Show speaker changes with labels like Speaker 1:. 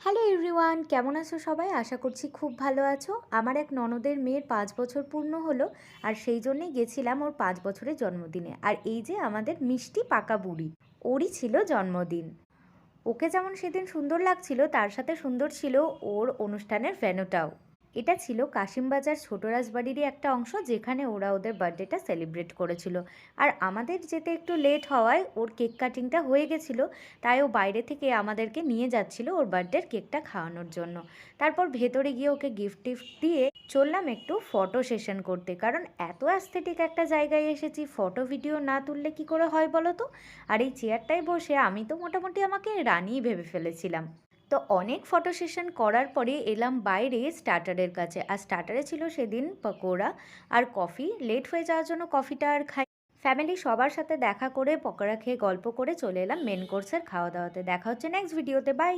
Speaker 1: Hello everyone, কেমন আছো সবাই? আশা করছি খুব ভালো আছো। আমার এক ননদের মেয়ের 5 বছর পূর্ণ হলো, আর সেই জন্যেই গেছিলাম ওর 5 বছরের জন্মদিনে। আর এই যে আমাদের মিষ্টি পাকা বুড়ি, ওরই ছিল জন্মদিন। ওকে যেমন সেদিন সুন্দর লাগছিল, তার সাথে সুন্দর ছিল ওর অনুষ্ঠানের ভেন্যুটাও। এটা ছিল কাশিমবাজার ছোট রাজবাড়িরই একটা অংশ, যেখানে ওরা ওদের বার্থডেটা সেলিব্রেট করেছিল। আর আমাদের যেতে একটু লেট হওয়ায় ওর কেক কাটিংটা হয়ে গেছিলো, তাই ও বাইরে থেকে আমাদেরকে নিয়ে যাচ্ছিল ওর বার্থডের কেকটা খাওয়ানোর জন্য। তারপর ভেতরে গিয়ে ওকে গিফট টিফট দিয়ে চললাম একটু ফটো সেশন করতে, কারণ এত অ্যাস্থেটিক একটা জায়গায় এসেছি, ফটো ভিডিও না তুললে কি করে হয় বলো তো। আর এই চেয়ারটায় বসে আমি তো মোটামুটি আমাকে রানিই ভেবে ফেলেছিলাম। তো অনেক ফটো সেশন করার পরে এলাম বাইরে স্টার্টারের কাছে, আর স্টার্টারে ছিল সেদিন পকোড়া আর কফি। লেট হয়ে যাওয়ার জন্য কফিটা আর খাই। ফ্যামিলি সবার সাথে দেখা করে পকোড়া খেয়ে গল্প করে চলে এলাম মেন কোর্সের খাওয়া দাওয়াতে। দেখা হচ্ছে নেক্সট ভিডিওতে, বাই।